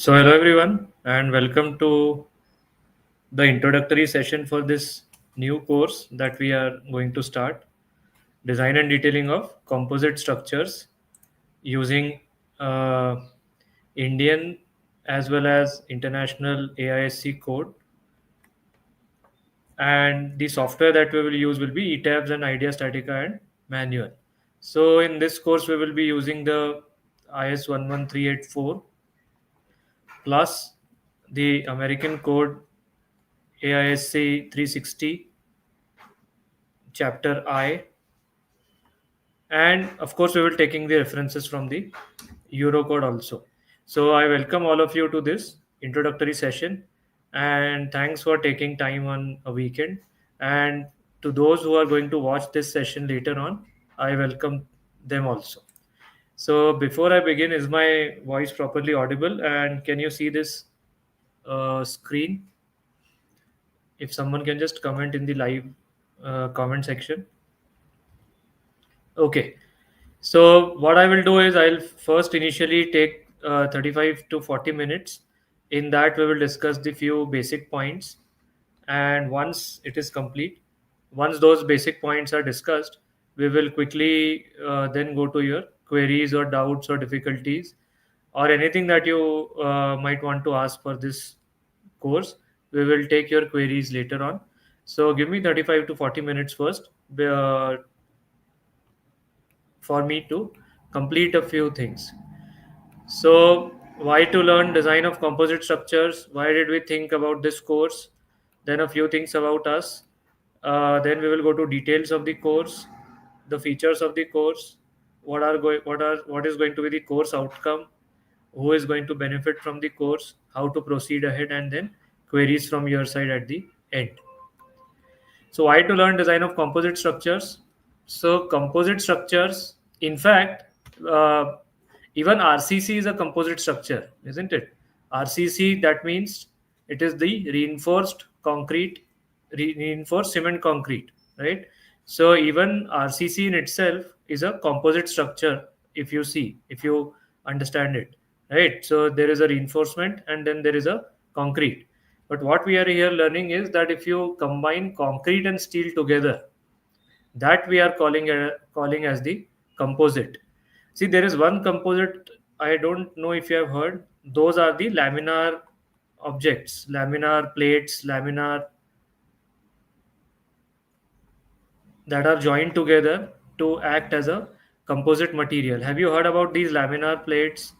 So hello everyone and welcome to the introductory session for this new course that we are going to start, design and detailing of composite structures using uh, Indian as well as international AISC code, and the software that we will use will be ETABS and Idea Statica and Manual. So in this course we will be using the IS11384 plus the American code AISC360 chapter I, and of course we will taking the references from the Eurocode also. So I welcome all of you to this introductory session, and thanks for taking time on a weekend. And to those who are going to watch this session later on, I welcome them also. So before I begin, is my voice properly audible? And can you see this screen? If someone can just comment in the live comment section. Okay. So what I will do is I'll first initially take 35 to 40 minutes. In that, we will discuss the few basic points. And once it is complete, once those basic points are discussed, we will quickly then go to your queries or doubts or difficulties or anything that you might want to ask for this course. We will take your queries later on. So give me 35 to 40 minutes first for me to complete a few things. So, why to learn design of composite structures? Why did we think about this course? Then a few things about us. Then we will go to details of the course, the features of the course, what is going to be the course outcome, who is going to benefit from the course, how to proceed ahead, and then queries from your side at the end. So why to learn design of composite structures? So composite structures, in fact, even RCC is a composite structure, isn't it? RCC, that means it is the reinforced concrete, reinforced cement concrete, right? So even RCC in itself is a composite structure. If you understand it, right? So there is a reinforcement and then there is a concrete. But what we are here learning is that if you combine concrete and steel together, that we are calling as the composite. See, there is one composite. I don't know if you have heard. Those are the laminar objects, laminar plates, laminar that are joined together to act as a composite material. Have you heard about these laminar plates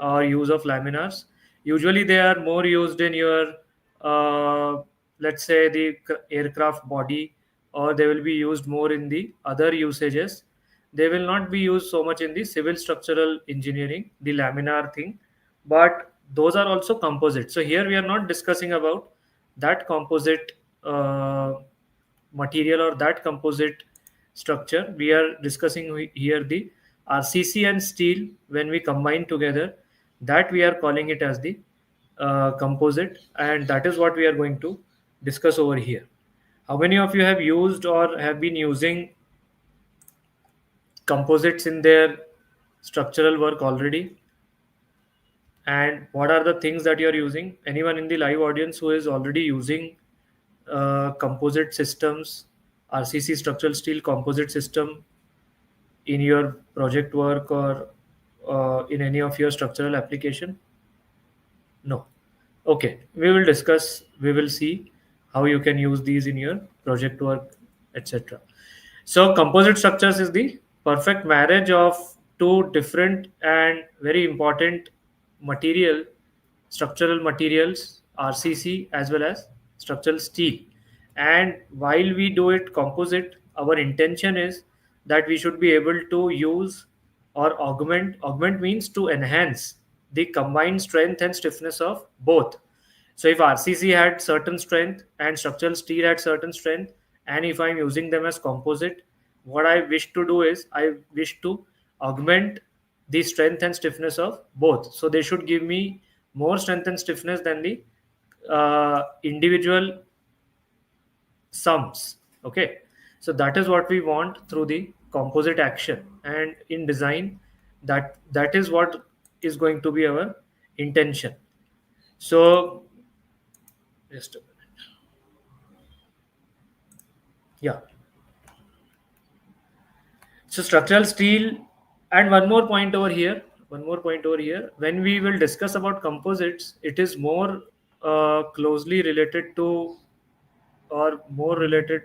or use of laminars? Usually, they are more used in your, let's say, the aircraft body, or they will be used more in the other usages. They will not be used so much in the civil structural engineering, the laminar thing, but those are also composite. So here we are not discussing about that composite material or that composite structure. We are discussing here the RCC and steel. When we combine together, that we are calling it as the composite, and that is what we are going to discuss over here. How many of you have used or have been using composites in their structural work already? And what are the things that you're using? Anyone in the live audience who is already using composite systems, RCC structural steel composite system in your project work or in any of your structural application? No. Okay, we will discuss, we will see how you can use these in your project work, etc. So composite structures is the perfect marriage of two different and very important material, structural materials, RCC as well as structural steel. And while we do it composite, our intention is that we should be able to use or augment means to enhance the combined strength and stiffness of both. So if RCC had certain strength and structural steel had certain strength, and if I'm using them as composite, what I wish to do is I wish to augment the strength and stiffness of both. So they should give me more strength and stiffness than the individual sums. Okay, so that is what we want through the composite action, and in design, that is what is going to be our intention. So just a minute. Yeah. So structural steel, and one more point over here. One more point over here. When we will discuss about composites, it is more closely related to, or more related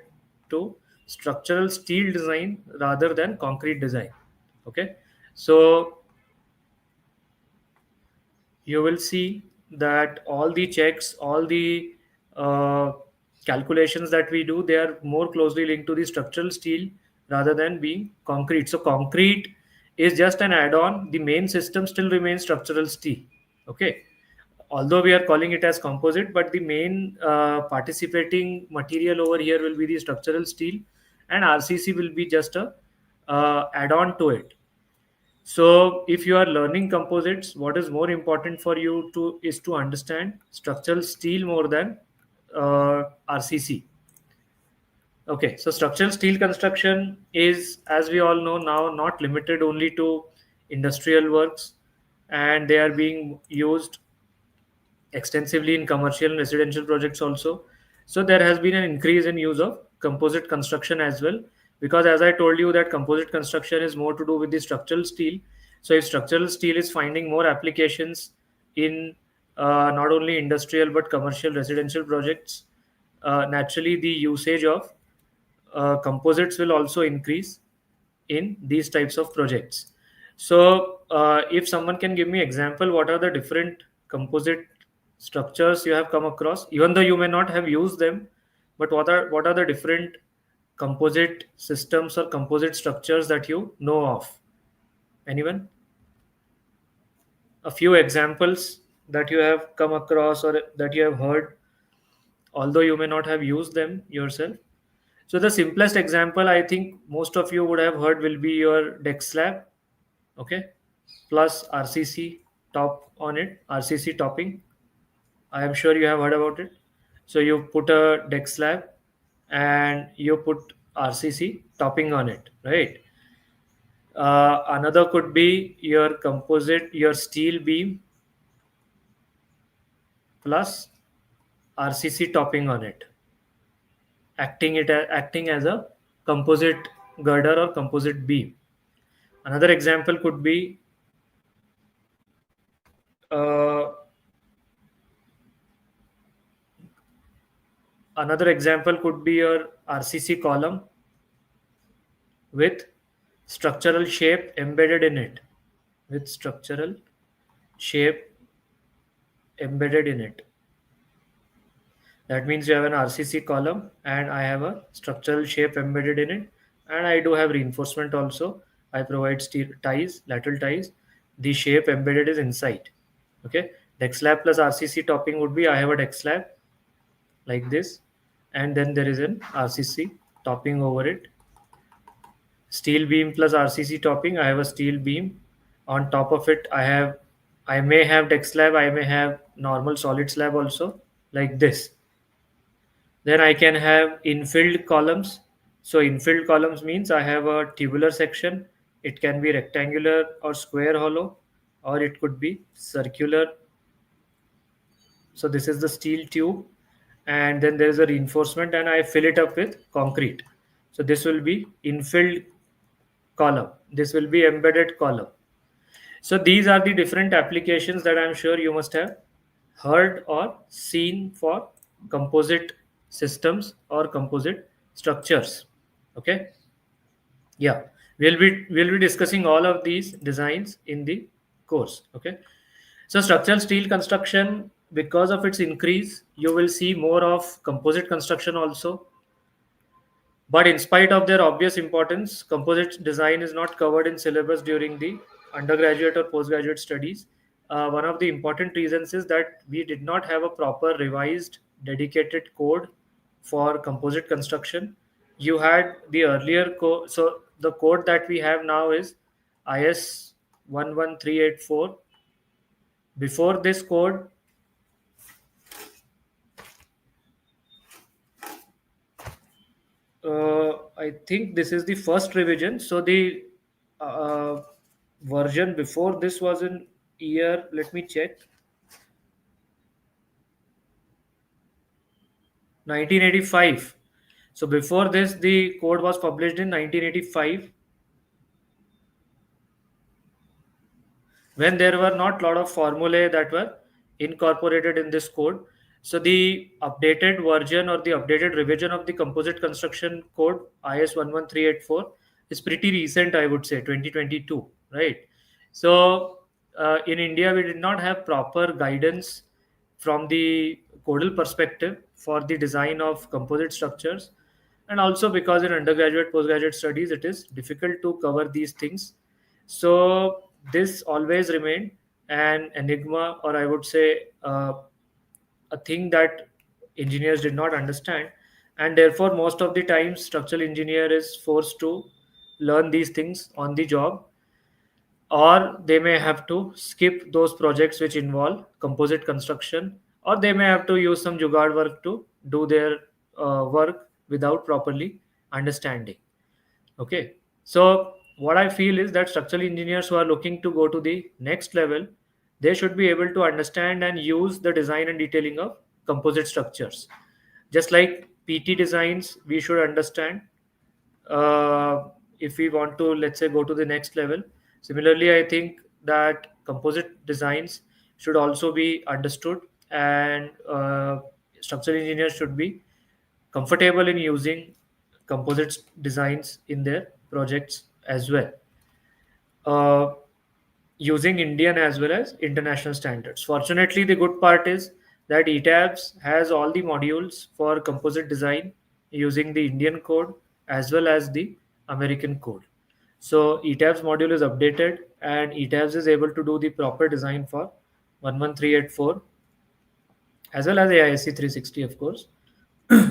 to, structural steel design rather than concrete design. Okay. So you will see that all the checks, all the uh, calculations that we do, they are more closely linked to the structural steel rather than being concrete. So concrete is just an add-on. The main system still remains structural steel. Okay. Although we are calling it as composite, but the main participating material over here will be the structural steel, and RCC will be just a add-on to it. So if you are learning composites, what is more important for you to is to understand structural steel more than RCC. Okay, so structural steel construction is, as we all know now, not limited only to industrial works, and they are being used extensively in commercial and residential projects also. So there has been an increase in use of composite construction as well, because as I told you that composite construction is more to do with the structural steel. So if structural steel is finding more applications in not only industrial but commercial residential projects, naturally the usage of composites will also increase in these types of projects. So if someone can give me example, what are the different composite structures you have come across, even though you may not have used them, but what are the different composite systems or composite structures that you know of? Anyone? A few examples that you have come across or that you have heard, although you may not have used them yourself. So the simplest example I think most of you would have heard will be your deck slab, okay, plus RCC top on it, RCC topping. I am sure you have heard about it. So you put a deck slab and you put RCC topping on it, right? Another could be your composite, your steel beam plus RCC topping on it, acting as a composite girder or composite beam. Another example could be uh, your RCC column with structural shape embedded in it. With structural shape embedded in it. That means you have an RCC column and I have a structural shape embedded in it, and I do have reinforcement also. I provide steel ties, lateral ties. The shape embedded is inside. Okay, deck slab plus RCC topping would be, I have a deck slab like this, and then there is an RCC topping over it. Steel beam plus RCC topping, I have a steel beam. On top of it, I may have deck slab, I may have normal solid slab also, like this. Then I can have infilled columns. So infilled columns means I have a tubular section. It can be rectangular or square hollow, or it could be circular. So this is the steel tube, and then there is a reinforcement, and I fill it up with concrete. So this will be infilled column. This will be embedded column. So these are the different applications that I'm sure you must have heard or seen for composite systems or composite structures. Okay. Yeah. We'll be discussing all of these designs in the course. Okay. So structural steel construction, because of its increase, you will see more of composite construction also. But in spite of their obvious importance, composite design is not covered in syllabus during the undergraduate or postgraduate studies. One of the important reasons is that we did not have a proper revised dedicated code for composite construction. You had the earlier code, so the code that we have now is IS11384. Before this code, I think this is the first revision. So the uh, version before this was in year. Let me check. 1985. So before this, the code was published in 1985, when there were not lot of formulae that were incorporated in this code. So the updated version or the updated revision of the composite construction code IS11384 is pretty recent, I would say 2022, right? So in India, we did not have proper guidance from the codal perspective for the design of composite structures, and also because in undergraduate postgraduate studies it is difficult to cover these things. So this always remained an enigma, or I would say a thing that engineers did not understand, and therefore most of the time structural engineer is forced to learn these things on the job, or they may have to skip those projects which involve composite construction, or they may have to use some jugaad work to do their work without properly understanding. Okay, so what I feel is that structural engineers who are looking to go to the next level, they should be able to understand and use the design and detailing of composite structures. Just like PT designs, we should understand if we want to, let's say, go to the next level. Similarly, I think that composite designs should also be understood, and structural engineers should be comfortable in using composite designs in their projects as well, uh, using Indian as well as international standards. Fortunately, the good part is that ETABS has all the modules for composite design using the Indian code as well as the American code. So ETABS module is updated, and ETABS is able to do the proper design for 11384 as well as AISC360, of course.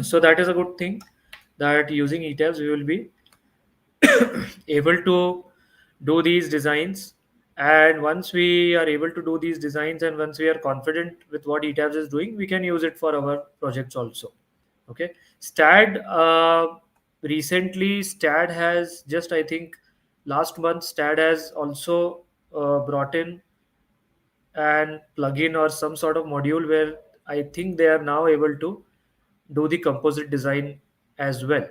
So that is a good thing, that using ETABS we will be able to do these designs. And once we are able to do these designs, and once we are confident with what ETABS is doing, we can use it for our projects also. Okay, STAD, recently STAD has just, I think last month, STAD has also brought in and plugin or some sort of module where I think they are now able to do the composite design as well.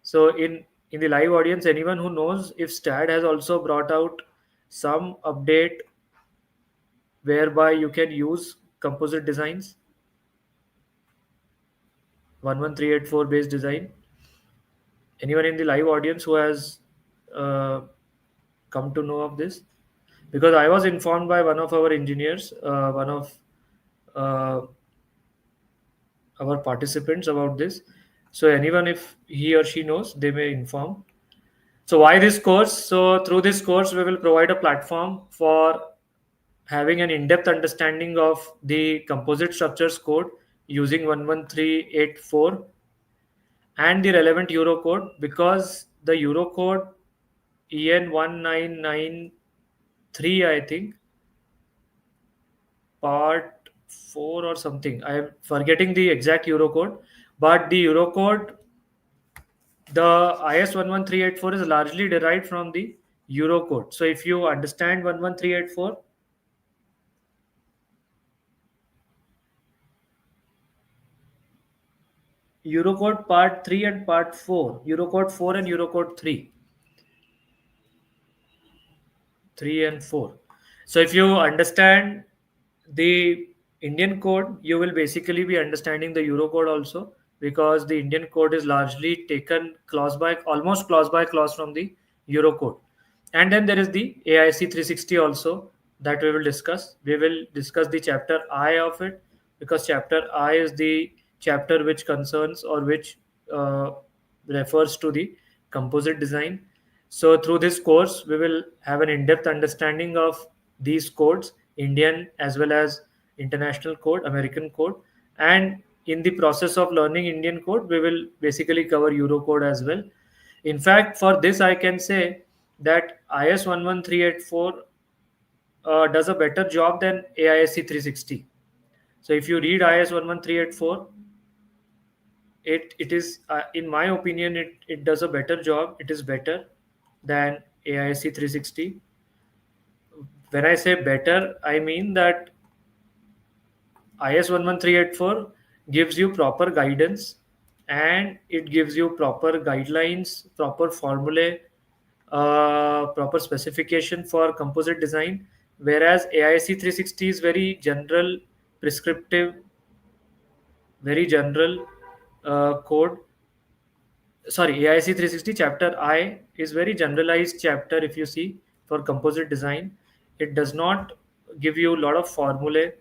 So in the live audience, anyone who knows if STAD has also brought out some update whereby you can use composite designs, 11384 based design? Anyone in the live audience who has uh, come to know of this? Because I was informed by one of our engineers, one of uh, our participants about this. So anyone, if he or she knows, they may inform. So why this course? So through this course, we will provide a platform for having an in-depth understanding of the composite structures code using 11384 and the relevant Euro code, because the Euro code EN1993, I think, part 4 or something. I am forgetting the exact Euro code, but the Euro code, the IS11384 is largely derived from the Euro code. So if you understand 11384, Eurocode part 3 and part 4, Eurocode 4 and Eurocode 3, 3 and 4. So if you understand the Indian code, you will basically be understanding the Eurocode also, because the Indian code is largely taken clause by almost clause by clause from the Eurocode. And then there is the AIC 360 also that we will discuss. We will discuss the chapter I of it, because chapter I is the chapter which concerns or which uh, refers to the composite design. So through this course, we will have an in-depth understanding of these codes, Indian as well as international code, American code. And in the process of learning Indian code, we will basically cover Euro code as well. In fact, for this, I can say that IS11384 does a better job than AISC 360. So if you read IS11384, it is, in my opinion, it does a better job. It is better than AISC 360. When I say better, I mean that IS11384 gives you proper guidance, and it gives you proper guidelines, proper formulae, proper specification for composite design. Whereas AIC 360 is very general, prescriptive, very general code. Sorry, AIC 360 chapter I is very generalized chapter. If you see, for composite design, it does not give you a lot of formulae.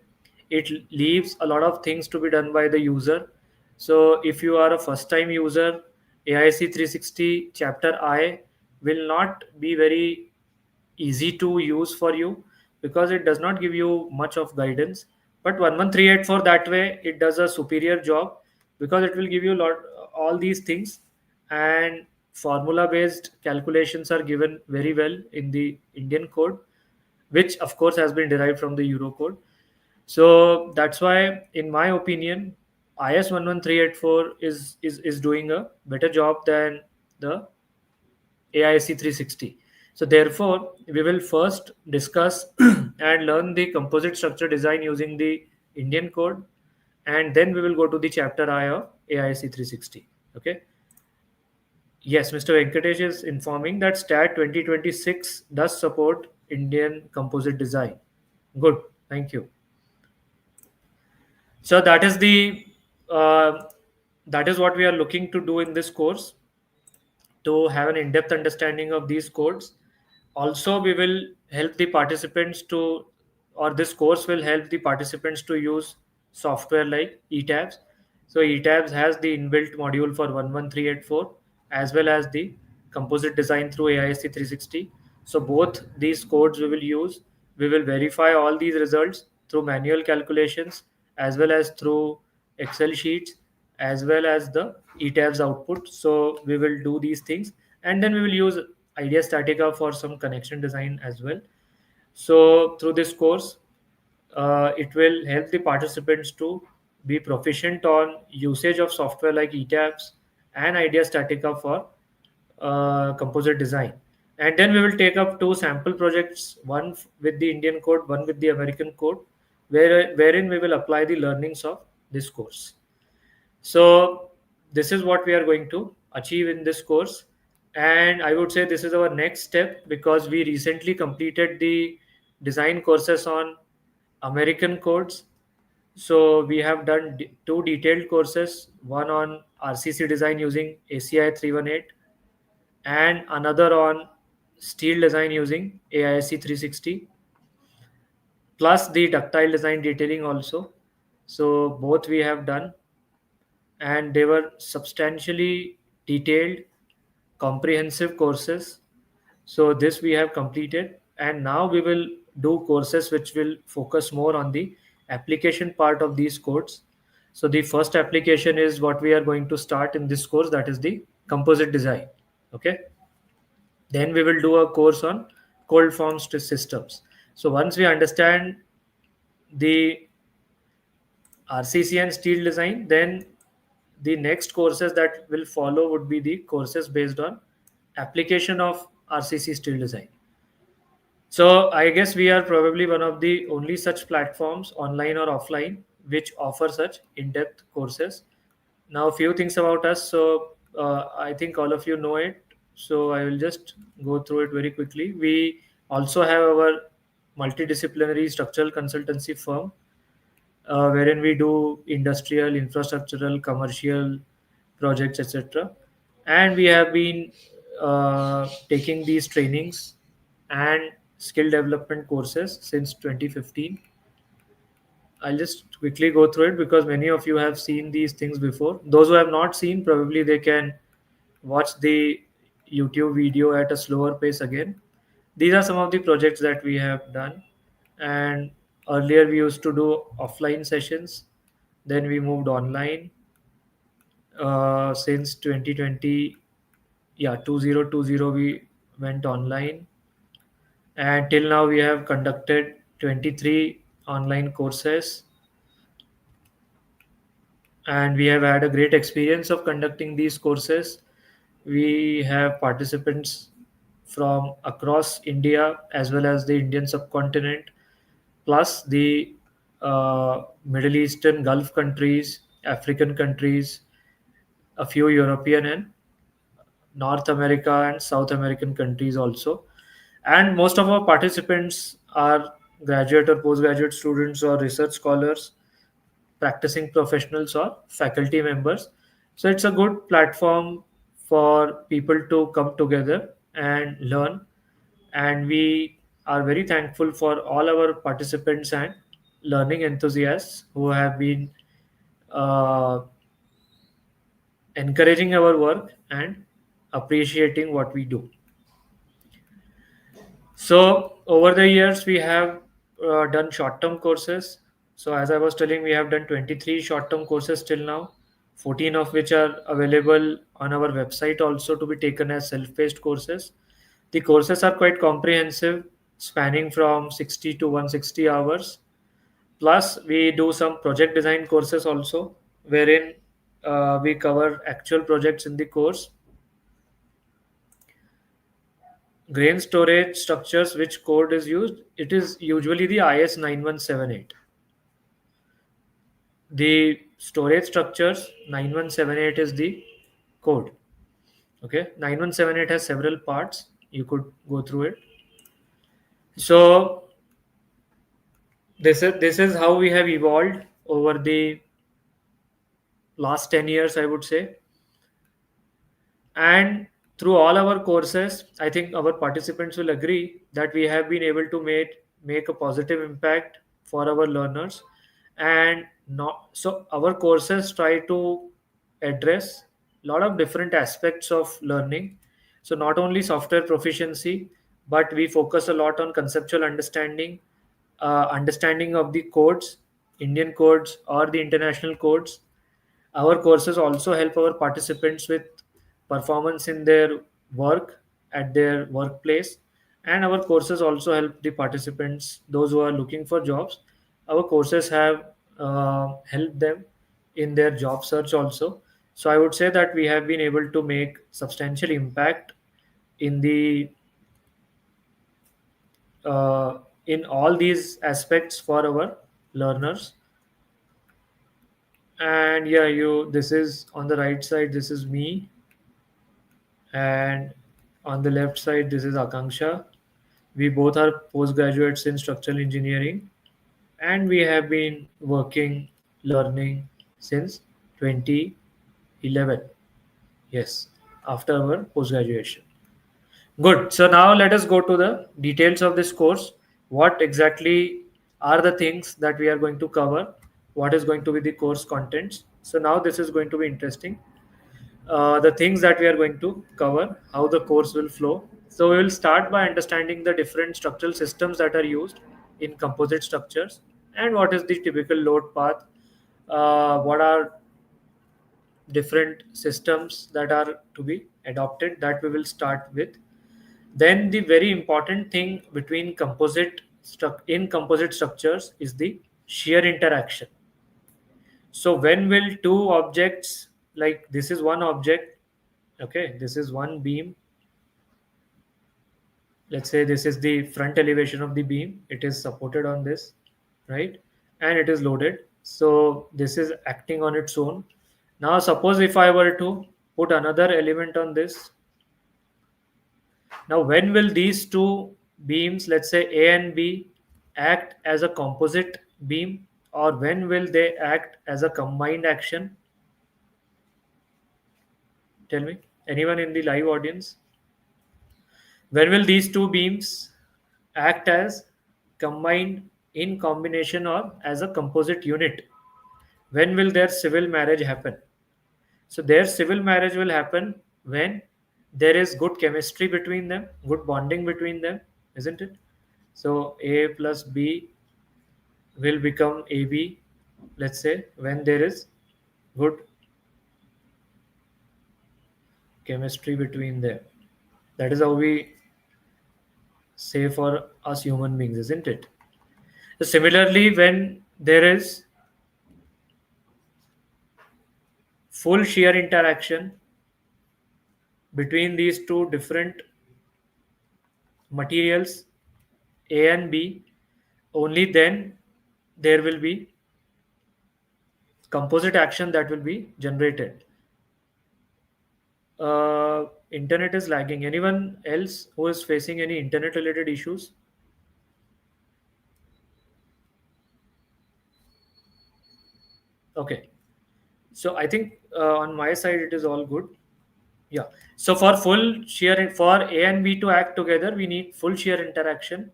It leaves a lot of things to be done by the user. So if you are a first time user, AIC 360 chapter I will not be very easy to use for you, because it does not give you much of guidance. But 11384, that way it does a superior job, because it will give you a lot all these things, and formula based calculations are given very well in the Indian code, which of course has been derived from the Euro code. So that's why, in my opinion, IS 11384 is doing a better job than the AIC 360. So therefore, we will first discuss and learn the composite structure design using the Indian code, and then we will go to the chapter I of AIC 360. Okay. Yes, Mr. Venkatesh is informing that STAT 2026 does support Indian composite design. Good. Thank you. So uh, that is what we are looking to do in this course, to have an in-depth understanding of these codes. Also, we will help the participants to, or this course will help the participants to use software like ETABS. So ETABS has the inbuilt module for 11384, as well as the composite design through AISC 360. So both these codes we will use. We will verify all these results through manual calculations, as well as through Excel sheets, as well as the ETABS output. So we will do these things, and then we will use Idea Statica for some connection design as well. So through this course, it will help the participants to be proficient on usage of software like ETABS and Idea Statica for composite design. And then we will take up two sample projects, one with the Indian code, one with the American code, wherein we will apply the learnings of this course. So this is what we are going to achieve in this course. And I would say this is our next step, because we recently completed the design courses on American codes. So we have done two detailed courses, one on RCC design using ACI 318, and another on steel design using AISC 360, plus the ductile design detailing also. So both we have done, and they were substantially detailed, comprehensive courses. So this we have completed, and now we will do courses which will focus more on the application part of these codes. So the first application is what we are going to start in this course, that is the composite design. Okay. Then we will do a course on cold form systems. So once we understand the RCC and steel design, then the next courses that will follow would be the courses based on application of RCC steel design. So I guess we are probably one of the only such platforms, online or offline, which offer such in-depth courses. Now, a few things about us. So I think all of you know it. So I will just go through it very quickly. We also have our multidisciplinary structural consultancy firm, wherein we do industrial, infrastructural, commercial projects, etc. And we have been taking these trainings and skill development courses since 2015. I'll just quickly go through it, because many of you have seen these things before. Those who have not seen, probably they can watch the YouTube video at a slower pace again. These are some of the projects that we have done. And earlier we used to do offline sessions, then we moved online since 2020. Yeah, 2020 we went online, and till now we have conducted 23 online courses, and we have had a great experience of conducting these courses. We have participants from across India as well as the Indian subcontinent, plus the Middle Eastern Gulf countries, African countries, a few European and North America and South American countries also. And most of our participants are graduate or postgraduate students or research scholars, practicing professionals or faculty members. So it's a good platform for people to come together and learn. And we are very thankful for all our participants and learning enthusiasts who have been uh, encouraging our work and appreciating what we do. So over the years, we have done short-term courses. So as I was telling, we have done 23 short-term courses till now, 14 of which are available on our website also to be taken as self-paced courses. The courses are quite comprehensive, spanning from 60 to 160 hours. Plus, we do some project design courses also, wherein we cover actual projects in the course. Grain storage structures, which code is used? It is usually the IS9178. The storage structures 9178 is the code. Okay, 9178 has several parts. You could go through it. So this is how we have evolved over the last 10 years, I would say. And through all our courses, I think our participants will agree that we have been able to make a positive impact for our learners. And not so our courses try to address a lot of different aspects of learning. So not only software proficiency, but we focus a lot on conceptual understanding, understanding of the codes, Indian codes or the international codes. Our courses also help our participants with performance in their work at their workplace, and our courses also help the participants, those who are looking for jobs. Our courses have helped them in their job search also. So I would say that we have been able to make substantial impact in the uh, in all these aspects for our learners. And yeah, you this is on the right side, this is me, and on the left side this is Akanksha. We both are postgraduates in structural engineering, and we have been working learning since 2011. Yes, after our post graduation. Good. So now let us go to the details of this course. What exactly are the things that we are going to cover? What is going to be the course contents? So now this is going to be interesting. The things that we are going to cover, how the course will flow. So we will start by understanding the different structural systems that are used in composite structures and what is the typical load path, what are different systems that are to be adopted, that we will start with. Then the very important thing between in composite structures is the shear interaction. So when will two objects, like this is one object, okay, this is one beam, let's say this is the front elevation of the beam, it is supported on this, right, and it is loaded. So this is acting on its own. Now suppose if I were to put another element on this, now when will these two beams, let's say A and B, act as a composite beam, or when will they act as a combined action? Tell me, anyone in the live audience? When will these two beams act as combined in combination or as a composite unit? When will their civil marriage happen? So their civil marriage will happen when there is good chemistry between them, good bonding between them, isn't it? So A plus B will become AB, let's say, when there is good chemistry between them. That is how we say for us human beings, isn't it? So similarly, when there is full shear interaction between these two different materials, A and B, only then there will be composite action that will be generated. Internet is lagging. Anyone else who is facing any internet related issues? Okay. So I think on my side it is all good. Yeah. So for full shear, for A and B to act together, we need full shear interaction.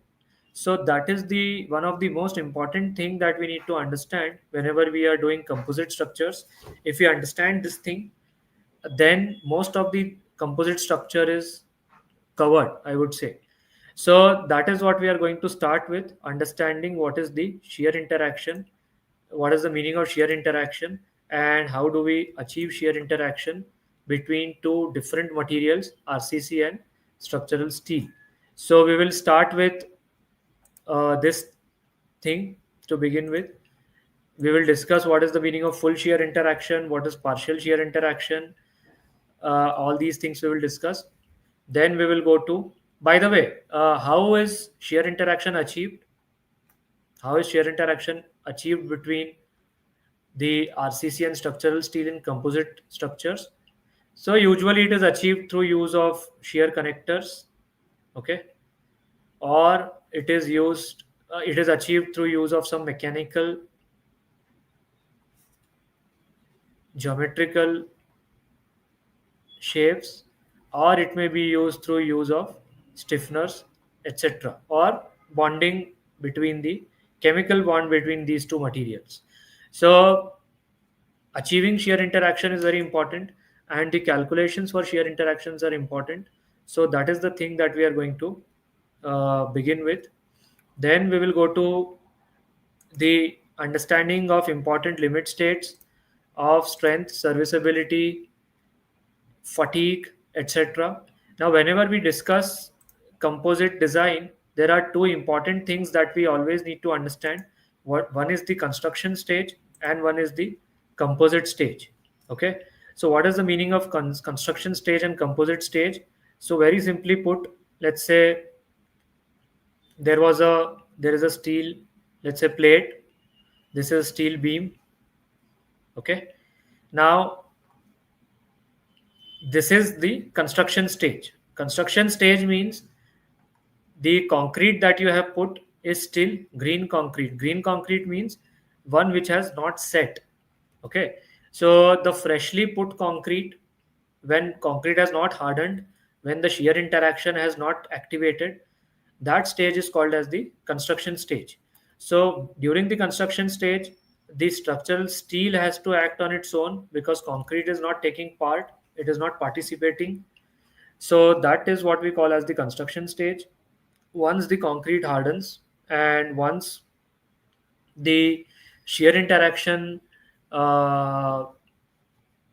So that is the one of the most important thing that we need to understand whenever we are doing composite structures. If we understand this thing, then most of the composite structure is covered, I would say. So that is what we are going to start with, understanding what is the shear interaction, what is the meaning of shear interaction, and how do we achieve shear interaction between two different materials, RCC and structural steel. So we will start with this thing to begin with. We will discuss what is the meaning of full shear interaction, what is partial shear interaction, all these things we will discuss. Then we will go to, by the way, how is shear interaction achieved? How is shear interaction achieved between the RCC and structural steel in composite structures? So usually it is achieved through use of shear connectors, okay, or it is achieved through use of some mechanical geometrical shapes, or it may be used through use of stiffeners, etc., or bonding between the chemical bond between these two materials. So achieving shear interaction is very important, and the calculations for shear interactions are important. So that is the thing that we are going to begin with. Then we will go to the understanding of important limit states of strength, serviceability, fatigue, etc. Now, whenever we discuss composite design, there are two important things that we always need to understand. One is the construction stage and one is the composite stage. Okay. So, what is the meaning of construction stage and composite stage? So, very simply put, let's say there is a steel, let's say plate. This is a steel beam. Okay. Now, this is the construction stage. Construction stage means the concrete that you have put is still green concrete. Green concrete means one which has not set. Okay. So the freshly put concrete, when concrete has not hardened, when the shear interaction has not activated, that stage is called as the construction stage. So during the construction stage, the structural steel has to act on its own because concrete is not taking part, it is not participating. So that is what we call as the construction stage. Once the concrete hardens and once the shear interaction uh,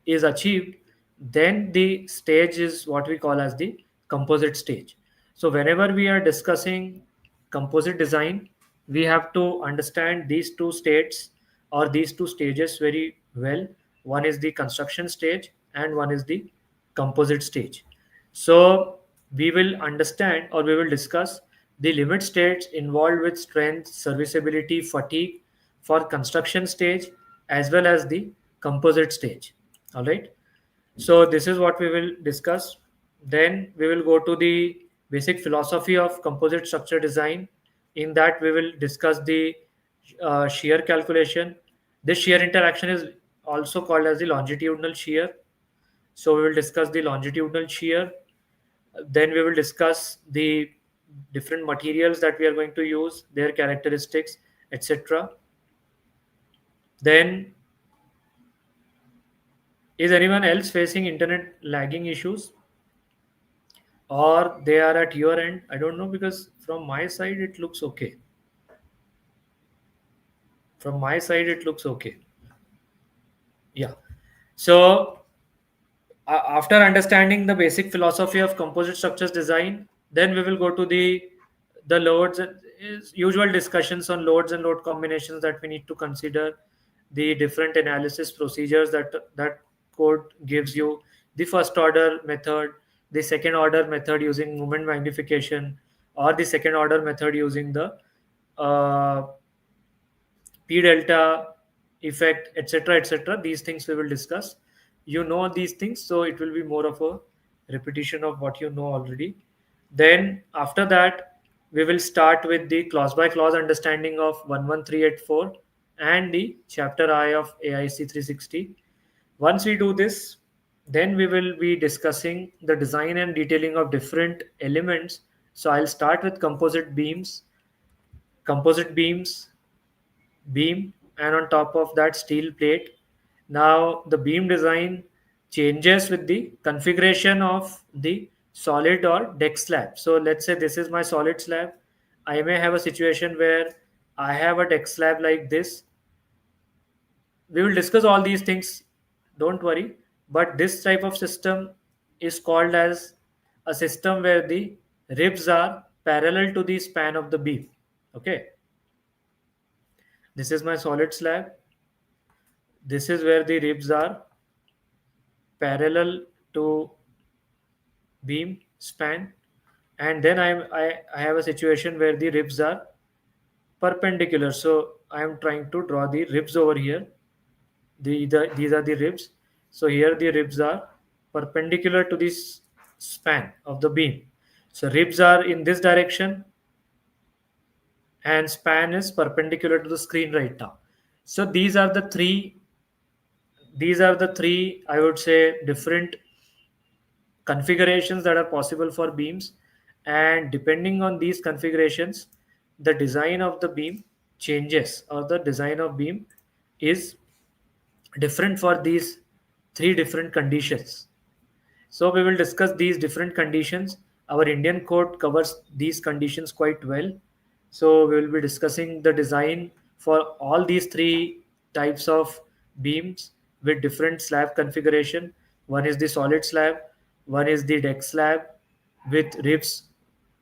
is achieved, then the stage is what we call as the composite stage. So whenever we are discussing composite design, we have to understand these two states or these two stages very well. One is the construction stage and one is the composite stage. So we will understand or we will discuss the limit states involved with strength, serviceability, fatigue for construction stage as well as the composite stage. All right. So this is what we will discuss. Then we will go to the basic philosophy of composite structure design. In that, we will discuss the shear calculation. This shear interaction is also called as the longitudinal shear. So we will discuss the longitudinal shear. Then we will discuss the different materials that we are going to use, their characteristics, etc. Then, is anyone else facing internet lagging issues? Or they are at your end? I don't know, because from my side it looks okay. From my side it looks okay. Yeah. So after understanding the basic philosophy of composite structures design, then we will go to the loads is usual discussions on loads and load combinations that we need to consider, the different analysis procedures that code gives you, the first order method, the second order method using moment magnification, or the second order method using the uh, p delta effect, etc., etc. These things we will discuss. You know these things, so it will be more of a repetition of what you know already. Then after that, we will start with the clause by clause understanding of 11384 and the chapter I of AIC 360. Once we do this, then we will be discussing the design and detailing of different elements. So I'll start with composite beams, beam, and on top of that steel plate. Now the beam design changes with the configuration of the solid or deck slab. So let's say this is my solid slab. I may have a situation where I have a deck slab like this. We will discuss all these things, don't worry. But this type of system is called as a system where the ribs are parallel to the span of the beam. Okay, this is my solid slab. This is where the ribs are parallel to beam span, and then I have a situation where the ribs are perpendicular. So I am trying to draw the ribs over here. These are the ribs. So here the ribs are perpendicular to this span of the beam. So ribs are in this direction and span is perpendicular to the screen right now. So these are the three, I would say, different configurations that are possible for beams, and depending on these configurations, the design of the beam changes, or the design of beam is different for these three different conditions. So we will discuss these different conditions. Our Indian code covers these conditions quite well. So we will be discussing the design for all these three types of beams with different slab configuration. One is the solid slab, one is the deck slab with ribs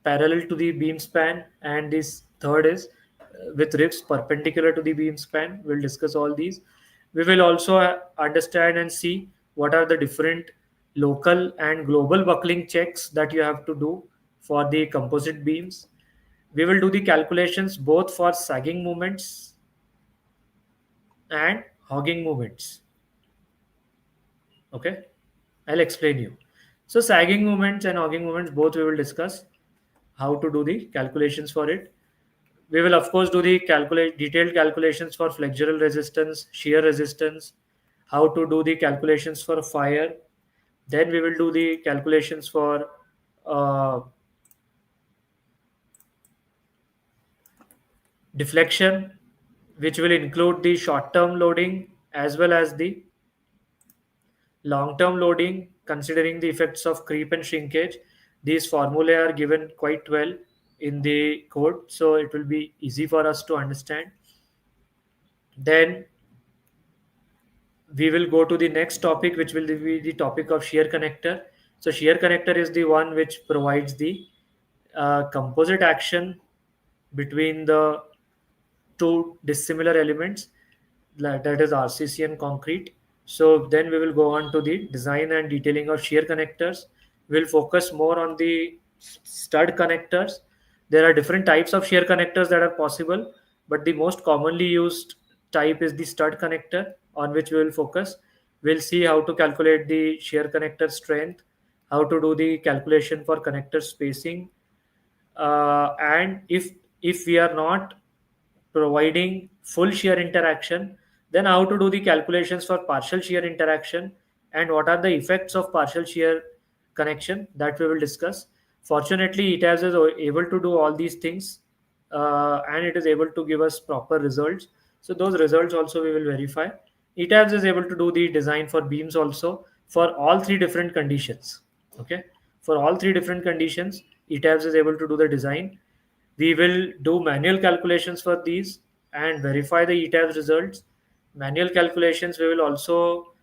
parallel to the beam span, and this third is with ribs perpendicular to the beam span. We'll discuss all these. We will also understand and see what are the different local and global buckling checks that you have to do for the composite beams. We will do the calculations both for sagging moments and hogging moments. Okay, I'll explain you. So sagging moments and hogging moments, both we will discuss how to do the calculations for it. We will of course do the detailed calculations for flexural resistance, shear resistance, how to do the calculations for fire. Then we will do the calculations for deflection, which will include the short-term loading as well as the long-term loading, considering the effects of creep and shrinkage. These formulae are given quite well in the code, so it will be easy for us to understand. Then we will go to the next topic, which will be the topic of shear connector. So shear connector is the one which provides the composite action between the two dissimilar elements, that is RCC and concrete. So then we will go on to the design and detailing of shear connectors. We'll focus more on the stud connectors. There are different types of shear connectors that are possible, but the most commonly used type is the stud connector, on which we will focus. We'll see how to calculate the shear connector strength, how to do the calculation for connector spacing, and if we are not providing full shear interaction, then how to do the calculations for partial shear interaction, and what are the effects of partial shear connection, that we will discuss. Fortunately, ETABS is able to do all these things, and it is able to give us proper results. So those results also we will verify. ETABS is able to do the design for beams also for all three different conditions. Okay, for all three different conditions, ETABS is able to do the design. We will do manual calculations for these and verify the ETABS results. Manual calculations we will also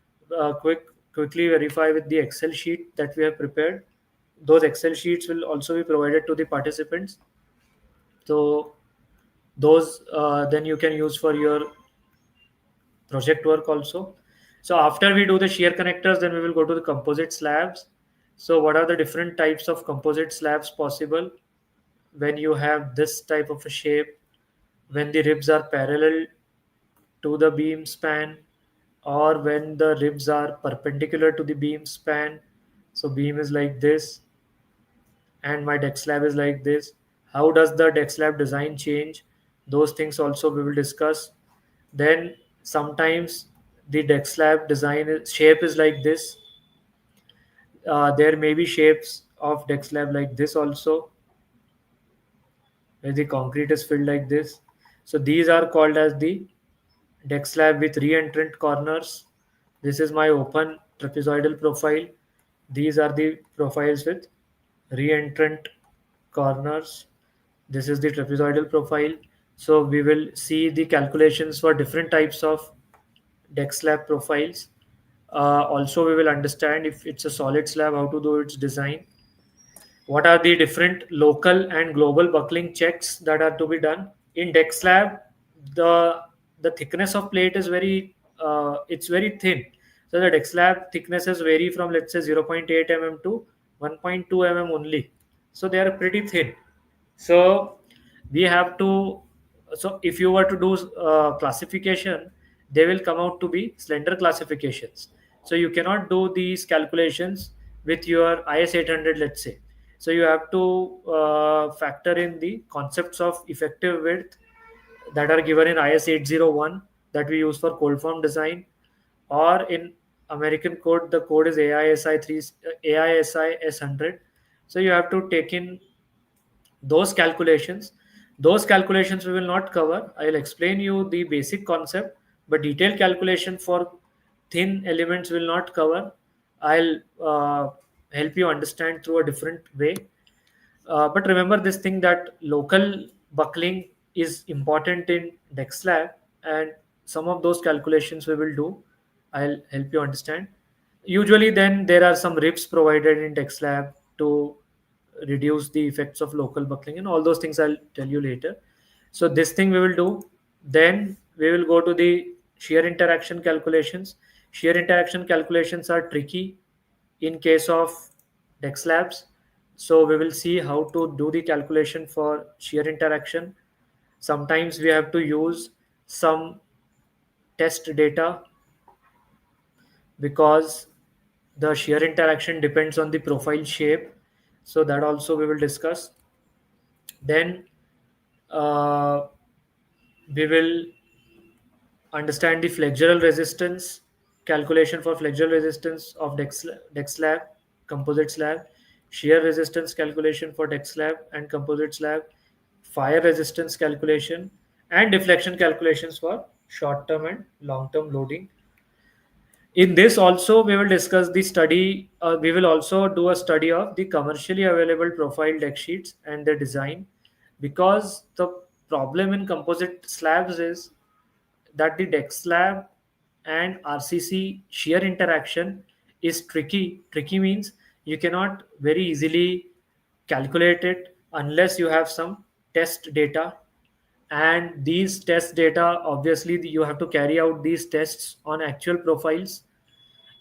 quickly verify with the Excel sheet that we have prepared. Those Excel sheets will also be provided to the participants. So those then you can use for your project work also. So after we do the shear connectors, then we will go to the composite slabs. So what are the different types of composite slabs possible? When you have this type of a shape, when the ribs are parallel to the beam span, or when the ribs are perpendicular to the beam span. So beam is like this and my deck slab is like this. How does the deck slab design change? Those things also we will discuss. Then sometimes the deck slab shape is like this. There may be shapes of deck slab like this also, where the concrete is filled like this. So these are called as the deck slab with re-entrant corners. This is my open trapezoidal profile. These are the profiles with re-entrant corners. This is the trapezoidal profile. So we will see the calculations for different types of deck slab profiles. Also, we will understand if it's a solid slab, how to do its design. What are the different local and global buckling checks that are to be done in deck slab? The thickness of plate is it's very thin. So the deck slab thicknesses vary from, let's say, 0.8 mm to 1.2 mm only. So they are pretty thin. So we have to, so if you were to do classification, they will come out to be slender classifications. So you cannot do these calculations with your IS 800, let's say. So you have to factor in the concepts of effective width that are given in IS 801 that we use for cold form design, or in American code the code is AISI S100. So you have to take in those calculations we will not cover. I'll explain you the basic concept, but detailed calculation for thin elements will not cover. I'll help you understand through a different way. But remember this thing that local buckling is important in deck slab, and some of those calculations we will do. I'll help you understand. Usually then there are some ribs provided in deck slab to reduce the effects of local buckling, and all those things I'll tell you later. So this thing we will do. Then we will go to the shear interaction calculations. Shear interaction calculations are tricky in case of deck slabs. So we will see how to do the calculation for shear interaction. Sometimes we have to use some test data because the shear interaction depends on the profile shape. So that also we will discuss. Then uh, we will understand the flexural resistance calculation for flexural resistance of deck slab, composite slab, shear resistance calculation for deck slab and composite slab, fire resistance calculation, and deflection calculations for short term and long term loading. In this also we will discuss the study. We will also do a study of the commercially available profile deck sheets and their design, because the problem in composite slabs is that the deck slab and RCC shear interaction is tricky. Tricky means you cannot very easily calculate it unless you have some test data, and these test data, obviously you have to carry out these tests on actual profiles.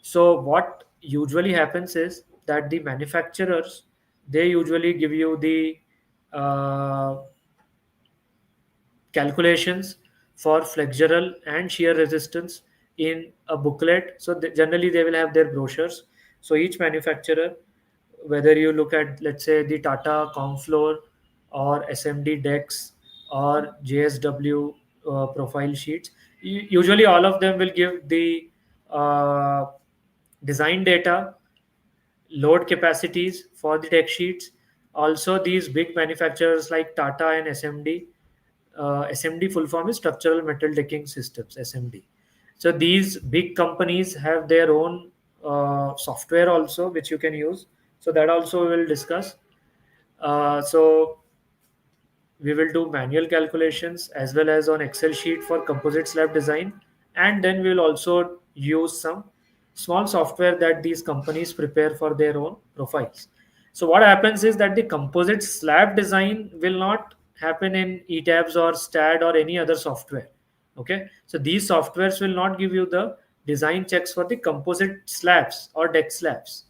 So what usually happens is that the manufacturers, they usually give you the uh, calculations for flexural and shear resistance in a booklet. So generally they will have their brochures. So each manufacturer, whether you look at, let's say, the Tata Comfloor or SMD decks or JSW profile sheets, usually all of them will give the uh, design data, load capacities for the tech sheets. Also, these big manufacturers like Tata and SMD, SMD full form is Structural Metal Decking Systems, SMD. So these big companies have their own software also, which you can use. So that also we will discuss. So we will do manual calculations as well as on Excel sheet for composite slab design, and then we will also use some small software that these companies prepare for their own profiles. So what happens is that the composite slab design will not happen in ETABS or STAD or any other software. Okay, so these softwares will not give you the design checks for the composite slabs or deck slabs,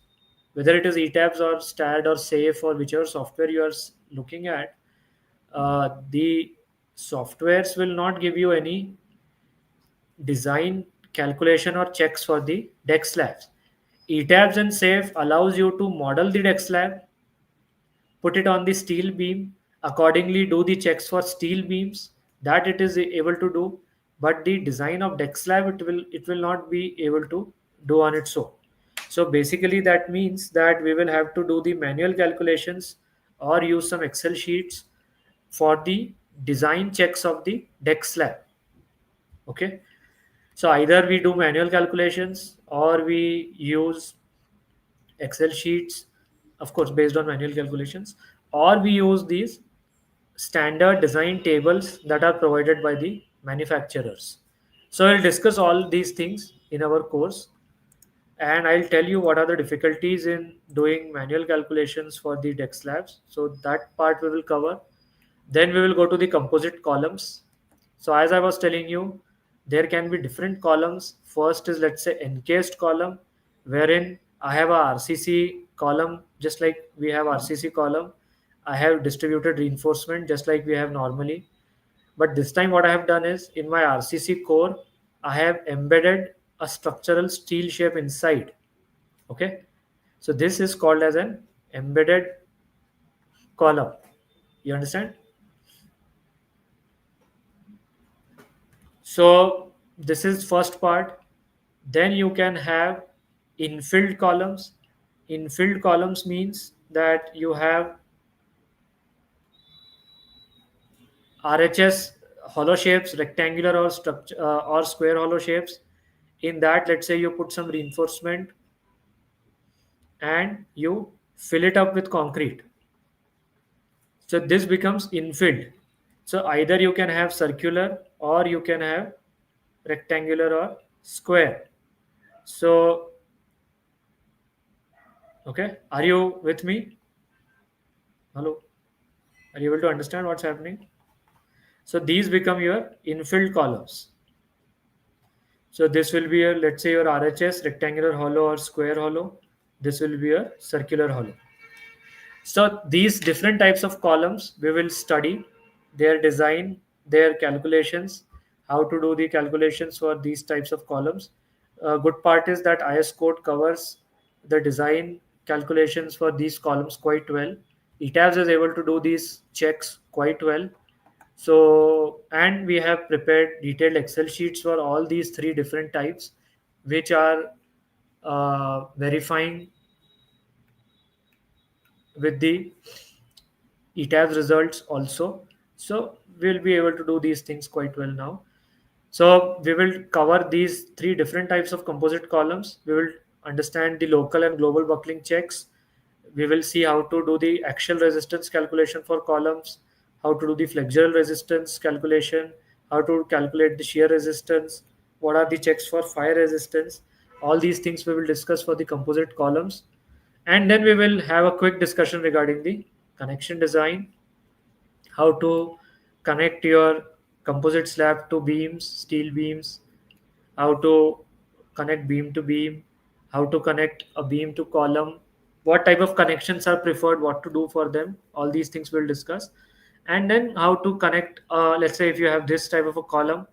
whether it is ETABS or STAD or SAFE or whichever software you are looking at. The softwares will not give you any design calculation or checks for the deck slabs. ETABS and SAFE allows you to model the deck slab, put it on the steel beam, accordingly do the checks for steel beams, that it is able to do, but the design of deck slab it will not be able to do on its own. So basically that means that we will have to do the manual calculations or use some Excel sheets for the design checks of the deck slab. Okay, so either we do manual calculations or we use Excel sheets, of course, based on manual calculations, or we use these standard design tables that are provided by the manufacturers. So I'll discuss all these things in our course, and I'll tell you what are the difficulties in doing manual calculations for the deck slabs. So that part we will cover. Then we will go to the composite columns. So as I was telling you, there can be different columns. First is, let's say, encased column, wherein I have a RCC column, just like we have RCC column. I have distributed reinforcement just like we have normally. But this time what I have done is, in my RCC core, I have embedded a structural steel shape inside. Okay. So this is called as an embedded column. You understand? So this is first part. Then you can have infilled columns. Infilled columns means that you have RHS hollow shapes, rectangular or structure or square hollow shapes. In that, let's say you put some reinforcement and you fill it up with concrete. So this becomes infilled. So either you can have circular or you can have rectangular or square. So, okay, are you with me? Hello, are you able to understand what's happening? So these become your infilled columns. So this will be your, let's say, your RHS, rectangular hollow or square hollow. This will be a circular hollow. So these different types of columns we will study, their design, their calculations, how to do the calculations for these types of columns. Good part is that IS code covers the design calculations for these columns quite well. ETABS is able to do these checks quite well. So, and we have prepared detailed Excel sheets for all these three different types, which are verifying with the ETABS results also. So we'll be able to do these things quite well now. So we will cover these three different types of composite columns. We will understand the local and global buckling checks. We will see how to do the axial resistance calculation for columns, how to do the flexural resistance calculation, how to calculate the shear resistance, what are the checks for fire resistance. All these things we will discuss for the composite columns. And then we will have a quick discussion regarding the connection design, how to connect your composite slab to beams, steel beams, how to connect beam to beam, how to connect a beam to column, what type of connections are preferred, what to do for them. All these things we'll discuss. And then how to connect, let's say if you have this type of a column,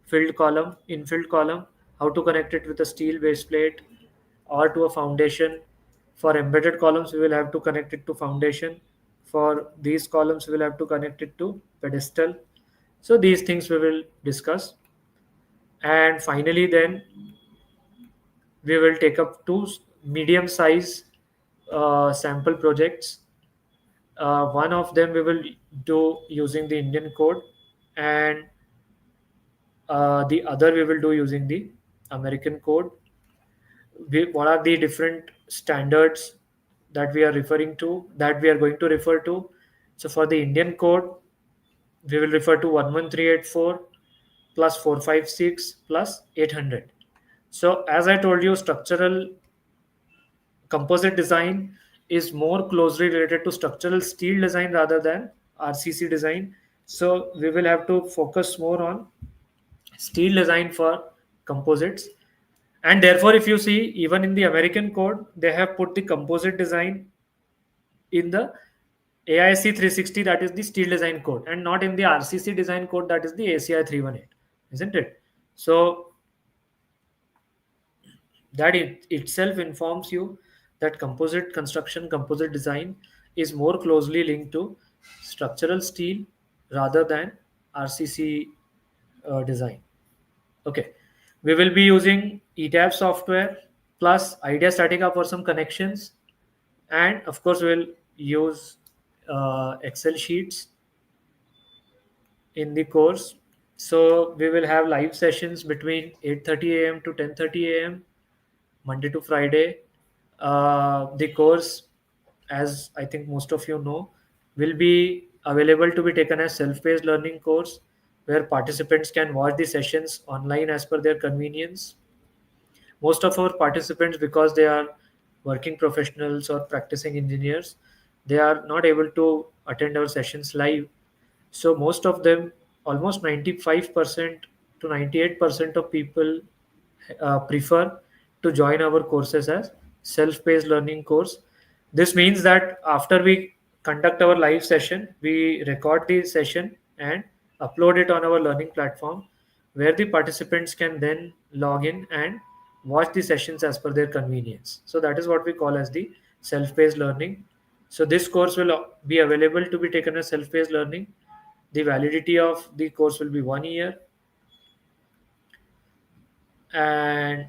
filled column, infilled column, how to connect it with a steel base plate or to a foundation. For embedded columns, we will have to connect it to foundation. For these columns, we will have to connect it to pedestal. So these things we will discuss. And finally, then we will take up two medium size sample projects. One of them we will do using the Indian code, and the other we will do using the American code. What are the different standards that we are referring to, that we are going to refer to? So for the Indian code, we will refer to 11384 plus 456 plus 800. So as I told you, structural composite design is more closely related to structural steel design rather than RCC design. So we will have to focus more on steel design for composites. And therefore, if you see, even in the American code, they have put the composite design in the AISC360, that is the steel design code, and not in the RCC design code, that is the ACI 318, isn't it? So that itself informs you that composite construction, composite design is more closely linked to structural steel rather than RCC design. Okay, we will be using ETABS software plus Idea Statica for some connections, and of course we'll use Excel sheets in the course. So we will have live sessions between 8:30 a.m. to 10:30 a.m. Monday to Friday. The course, as I think most of you know, will be available to be taken as self-paced learning course where participants can watch the sessions online as per their convenience. Most of our participants, because they are working professionals or practicing engineers, they are not able to attend our sessions live. So most of them, almost 95% to 98% of people prefer to join our courses as self-paced learning course. This means that after we conduct our live session, we record the session and upload it on our learning platform, where the participants can then log in and watch the sessions as per their convenience. So that is what we call as the self-paced learning. So this course will be available to be taken as self-paced learning. The validity of the course will be 1 year, and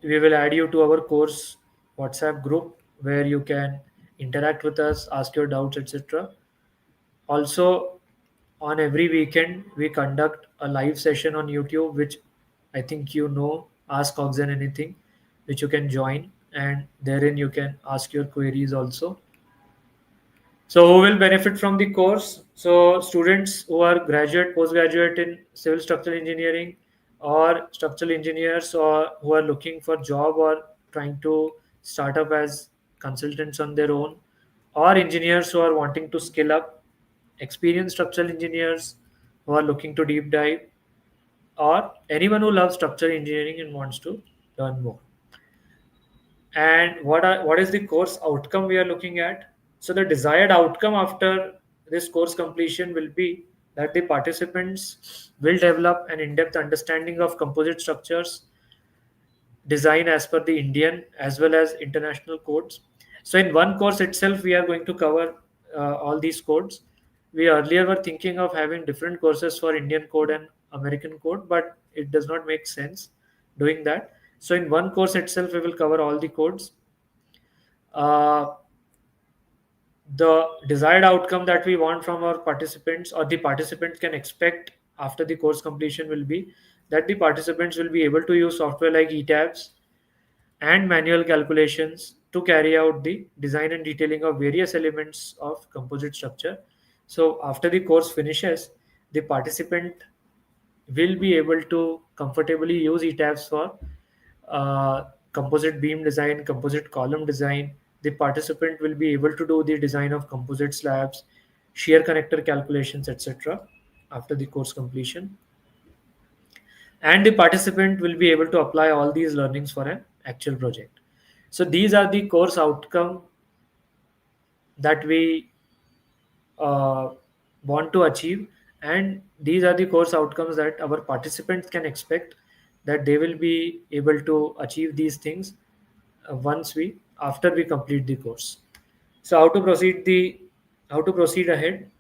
we will add you to our course WhatsApp group where you can interact with us, ask your doubts, etc. Also, on every weekend, we conduct a live session on YouTube, which I think you know, Ask Oxen Anything, which you can join, and therein you can ask your queries also. So, who will benefit from the course? So, students who are graduate, postgraduate in civil structural engineering, or structural engineers, or who are looking for job or trying to start up as consultants on their own, or engineers who are wanting to skill up, experienced structural engineers who are looking to deep dive, or anyone who loves structural engineering and wants to learn more. And what is the course outcome we are looking at? So the desired outcome after this course completion will be that the participants will develop an in-depth understanding of composite structures design as per the Indian as well as international codes. So in one course itself we are going to cover all these codes. We earlier were thinking of having different courses for Indian code and American code, but it does not make sense doing that. So in one course itself we will cover all the codes. uh, the desired outcome that we want from our participants, or the participants can expect after the course completion, will be that the participants will be able to use software like ETABS and manual calculations to carry out the design and detailing of various elements of composite structure. So after the course finishes, the participant will be able to comfortably use ETABS for composite beam design, composite column design. The participant will be able to do the design of composite slabs, shear connector calculations, etc. after the course completion. And the participant will be able to apply all these learnings for an actual project. So these are the course outcome that we uh, want to achieve, and these are the course outcomes that our participants can expect, that they will be able to achieve these things once we after we complete the course. So how to proceed ahead?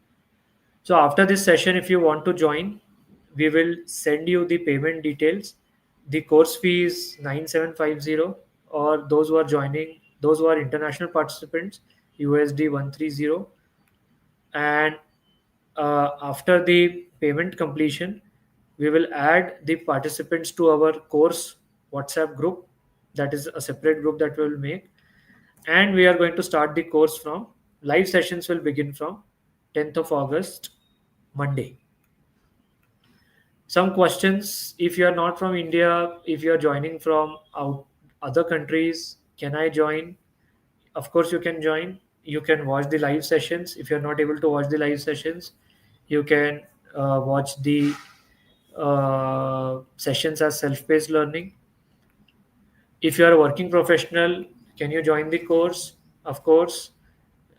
So after this session, if you want to join, we will send you the payment details. The course fee is 9750, or those who are joining, those who are international participants, USD 130. And after the payment completion, we will add the participants to our course WhatsApp group. That is a separate group that we will make, and we are going to start the course from live sessions will begin from 10th of August, Monday. Some questions: if you are not from India, if you are joining from out other countries, can I join? Of course you can join. You can watch the live sessions. If you're not able to watch the live sessions, you can watch the sessions as self-paced learning. If you are a working professional, can you join the course? Of course.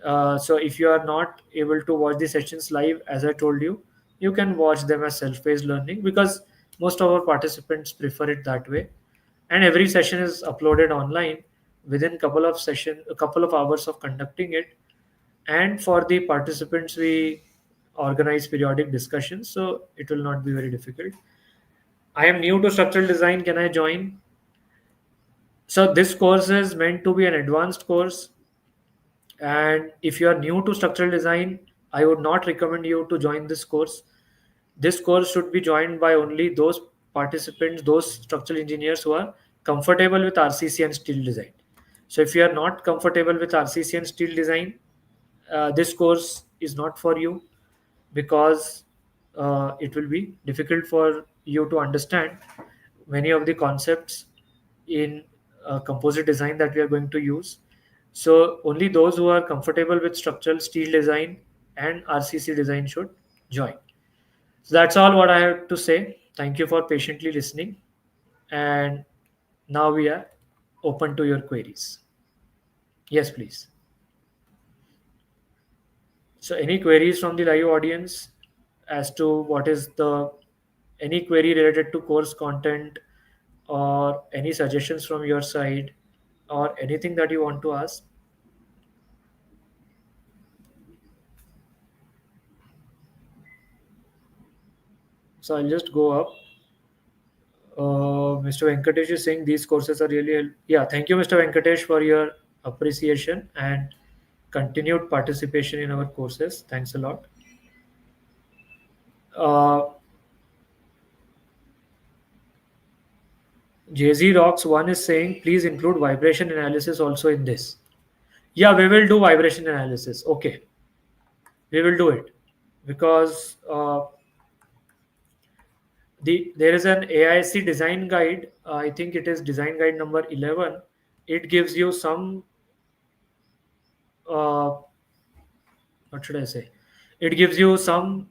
So if you are not able to watch the sessions live, as I told you, you can watch them as self-paced learning, because Most of our participants prefer it that way, and every session is uploaded online within a couple of hours of conducting it. And for the participants, we organize periodic discussions, so it will not be very difficult. I am new to structural design. Can I join? So this course is meant to be an advanced course, and if you are new to structural design, I would not recommend you to join this course. This course should be joined by only those participants, those structural engineers who are comfortable with RCC and steel design. So if you are not comfortable with RCC and steel design, this course is not for you, because it will be difficult for you to understand many of the concepts in composite design that we are going to use. So only those who are comfortable with structural steel design and RCC design should join. So that's all what I have to say. Thank you for patiently listening. And now we are open to your queries. Yes, please. So any queries from the live audience as to what is the any query related to course content, or any suggestions from your side, or anything that you want to ask? So I'll just go up. Mr. Venkatesh is saying these courses are really yeah. Thank you, Mr. Venkatesh, for your appreciation and continued participation in our courses. Thanks a lot. Uh, JZ Rocks 1 is saying, please include vibration analysis also in this. Yeah, we will do vibration analysis. Okay, we will do it, because there is an AISC design guide. I think it is design guide number 11. It gives you some, uh, what should I say? It gives you some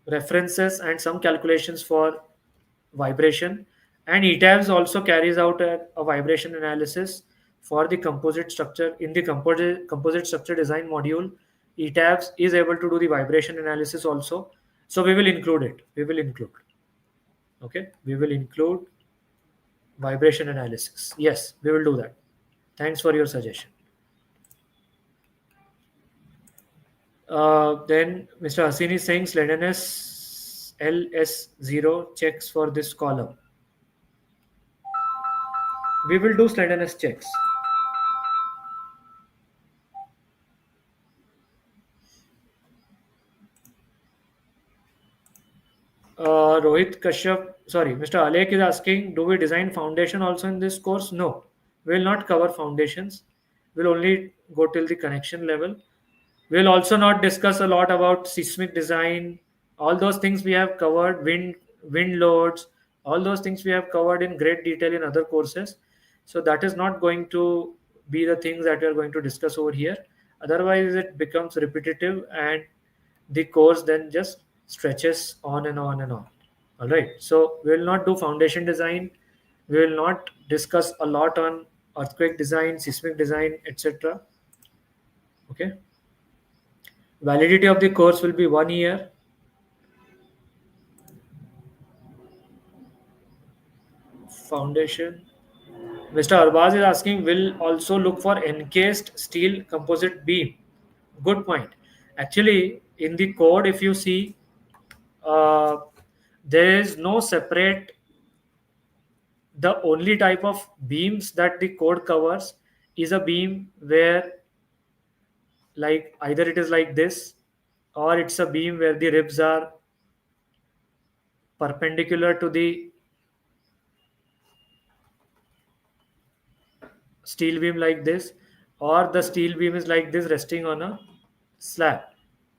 references and some calculations for vibration. And ETABS also carries out a vibration analysis for the composite structure. In the composite structure design module, ETABS is able to do the vibration analysis also. So we will include it. We will include. Okay, we will include vibration analysis. Yes, we will do that. Thanks for your suggestion. Then Mr. Hassin is saying slenderness LS0 checks for this column. We will do slenderness checks. Rohit Kashyap, sorry, Mr. Alek is asking, do we design foundation also in this course? No, we will not cover foundations. We'll only go till the connection level. We'll also not discuss a lot about seismic design. All those things we have covered, wind loads, all those things we have covered in great detail in other courses. So that is not going to be the things that we are going to discuss over here. Otherwise, it becomes repetitive, and the course then just stretches on and on and on. All right. So we will not do foundation design. We will not discuss a lot on earthquake design, seismic design, etc. Okay. Validity of the course will be 1 year. Foundation. Mr. Arbaz is asking, will also look for encased steel composite beam. Good point. Actually, in the code, if you see, uh, there is no separate. The only type of beams that the code covers is a beam where, like, either it is like this, or it's a beam where the ribs are perpendicular to the steel beam like this, or the steel beam is like this resting on a slab.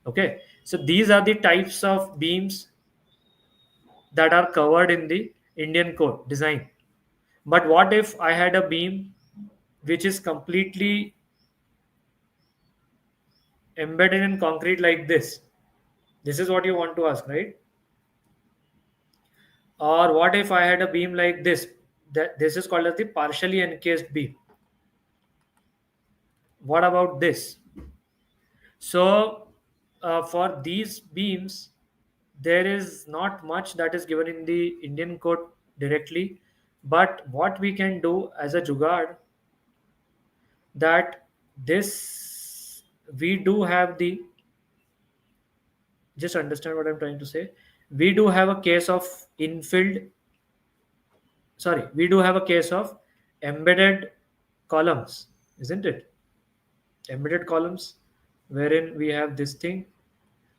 Okay, so these are the types of beams that are covered in the Indian code design. But what if I had a beam which is completely embedded in concrete like this? This is what you want to ask, right? Or what if I had a beam like this? That this is called as the partially encased beam. What about this? So for these beams, there is not much that is given in the Indian code directly, but what we can do as a jugaad, that this we do have the, just understand what I'm trying to say. We do have a case of infilled, sorry, we do have a case of embedded columns, isn't it? Embedded columns, wherein we have this thing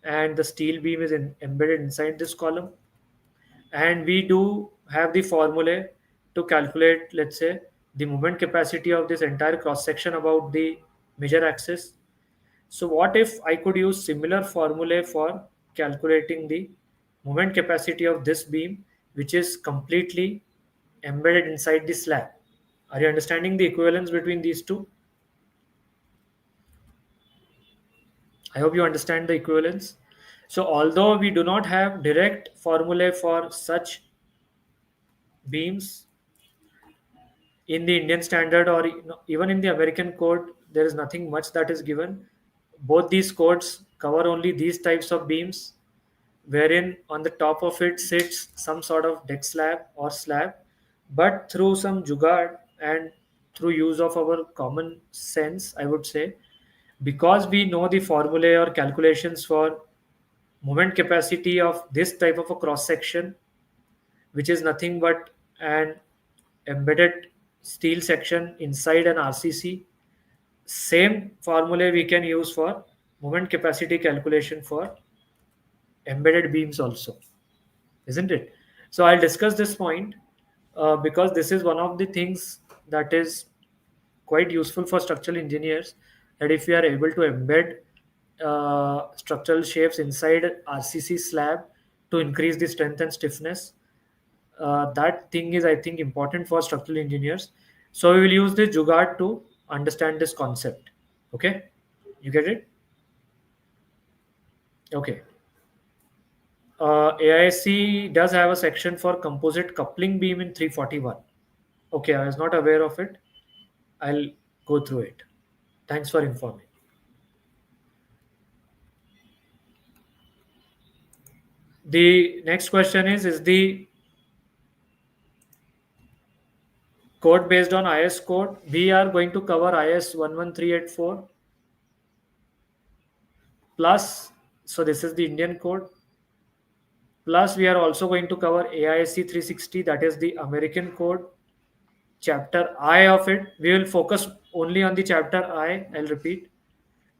and the steel beam is embedded inside this column, and we do have the formula to calculate, let's say, the moment capacity of this entire cross section about the major axis. So what if I could use similar formula for calculating the moment capacity of this beam, which is completely embedded inside the slab? Are you understanding the equivalence between these two? I hope you understand the equivalence. So although we do not have direct formula for such beams in the Indian standard or even in the American code, there is nothing much that is given. Both these codes cover only these types of beams, wherein on the top of it sits some sort of deck slab or slab, but through some jugaad and through use of our common sense, I would say, because we know the formula or calculations for moment capacity of this type of a cross section, which is nothing but an embedded steel section inside an RCC. Same formula we can use for moment capacity calculation for embedded beams also, isn't it? So I'll discuss this point because this is one of the things that is quite useful for structural engineers, that if we are able to embed structural shapes inside RCC slab to increase the strength and stiffness, that thing is, I think, important for structural engineers. So we will use the jugaad to understand this concept. Okay, you get it? Okay. AIC does have a section for composite coupling beam in 341. Okay, I was not aware of it. I'll go through it. Thanks for informing. The next question is the code based on IS code? We are going to cover IS 11384 plus, so this is the Indian code, plus we are also going to cover AISC 360, that is the American code. Chapter I of it, we will focus only on the chapter I. I'll repeat.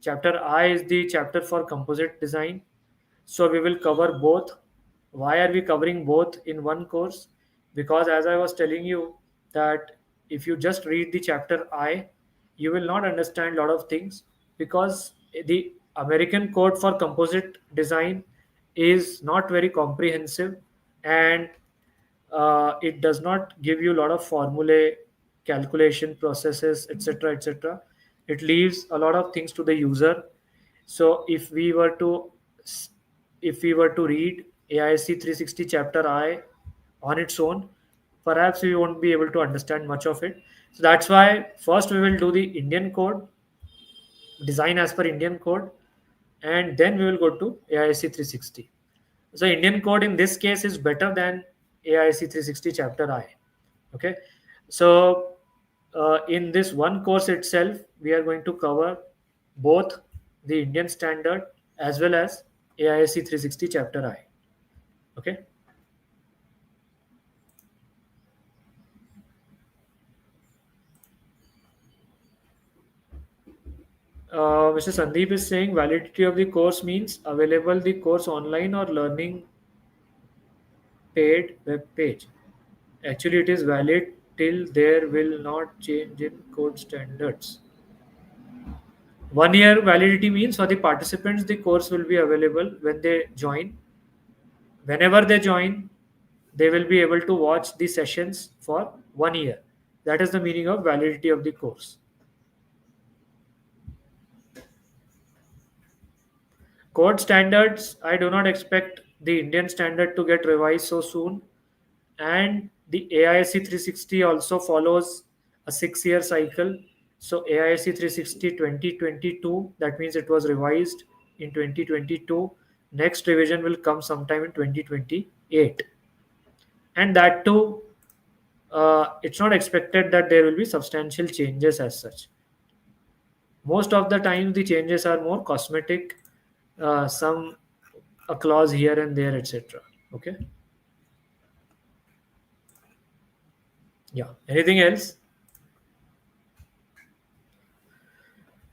Chapter I is the chapter for composite design. So we will cover both. Why are we covering both in one course? Because as I was telling you, that if you just read the chapter I, you will not understand a lot of things, because the American code for composite design is not very comprehensive, and it does not give you a lot of formulae, calculation processes, etc., etc. It leaves a lot of things to the user. So if we were to read AIC 360 chapter I on its own, perhaps we won't be able to understand much of it. So that's why first we will do the Indian code, design as per Indian code, and then we will go to AIC 360. So Indian code in this case is better than AIC 360 chapter I. Okay. So in this one course itself, we are going to cover both the Indian standard as well as AIC 360 chapter I. Okay. Mr. Sandeep is saying validity of the course means available the course online or learning paid web page. Actually, it is valid till there will not change in code standards. 1 year validity means for the participants, the course will be available when they join. Whenever they join, they will be able to watch the sessions for 1 year. That is the meaning of validity of the course. Code standards, I do not expect the Indian standard to get revised so soon. And the AISC 360 also follows a 6 year cycle. So AISC 360 2022, that means it was revised in 2022. Next revision will come sometime in 2028, and that too, it's not expected that there will be substantial changes as such. Most of the time the changes are more cosmetic, some a clause here and there, etc. Okay. Yeah, anything else?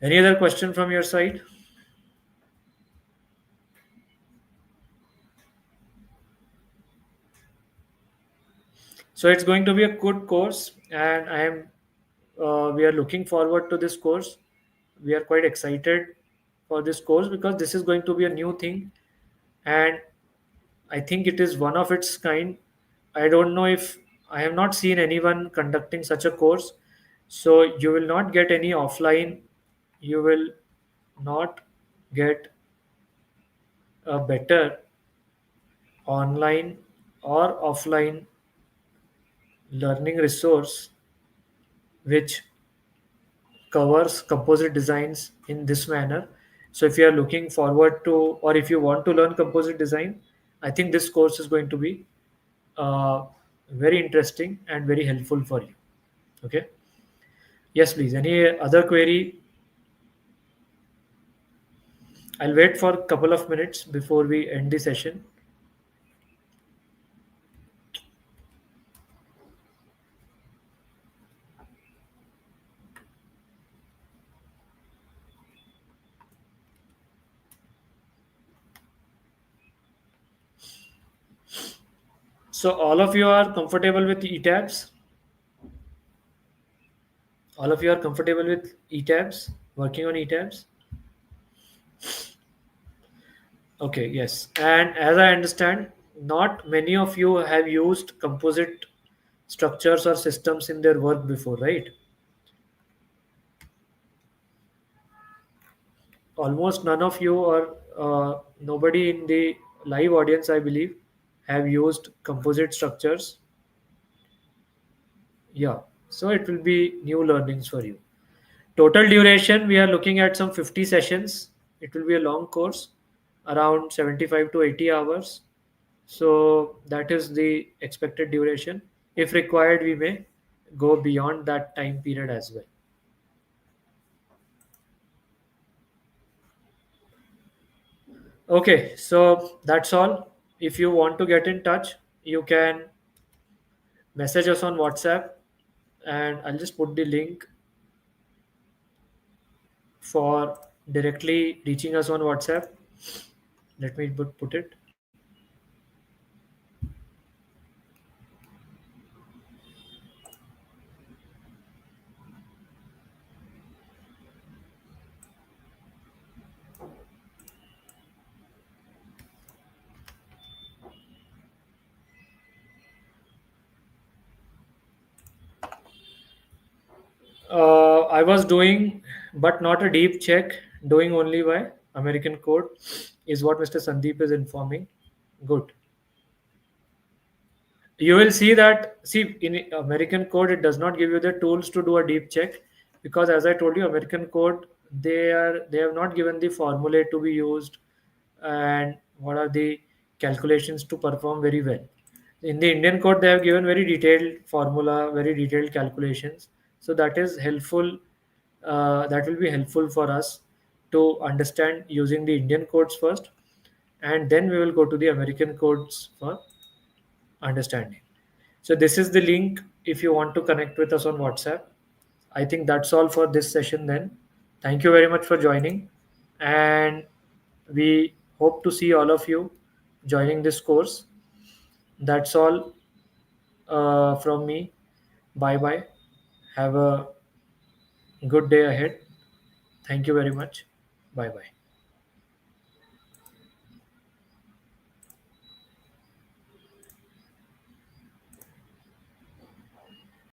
Any other question from your side? So it's going to be a good course, and we are looking forward to this course. We are quite excited for this course because this is going to be a new thing, and I think it is one of its kind. I don't know if I have not seen anyone conducting such a course. So you will not get any offline, you will not get a better online or offline learning resource which covers composite designs in this manner. So if you are looking forward to, or if you want to learn composite design, I think this course is going to be uh, very interesting and very helpful for you. Okay. Yes, please. Any other query? I'll wait for a couple of minutes before we end the session. So all of you are comfortable with ETABS? All of you are comfortable with ETABS, working on ETABS? Okay, yes. And as I understand, not many of you have used composite structures or systems in their work before, right? Almost none of you, or nobody in the live audience, I believe, have used composite structures. Yeah, so it will be new learnings for you. Total duration, we are looking at some 50 sessions. It will be a long course, around 75 to 80 hours. So that is the expected duration. If required, we may go beyond that time period as well. Okay, so that's all. If you want to get in touch, you can message us on WhatsApp, and I'll just put the link for directly reaching us on WhatsApp. Let me put it. I was doing, but not a deep check, doing only by American code, is what Mr. Sandeep is informing. Good. You will see that, see, in American code, it does not give you the tools to do a deep check, because as I told you, American code, they have not given the formulae to be used, and what are the calculations to perform very well. In the Indian code, they have given very detailed formula, very detailed calculations, so that is helpful. That will be helpful for us to understand using the Indian codes first, and then we will go to the American codes for understanding. So this is the link if you want to connect with us on WhatsApp. I think that's all for this session then. Thank you very much for joining, and we hope to see all of you joining this course. That's all from me. Bye bye. Have a good day ahead. Thank you very much. Bye bye.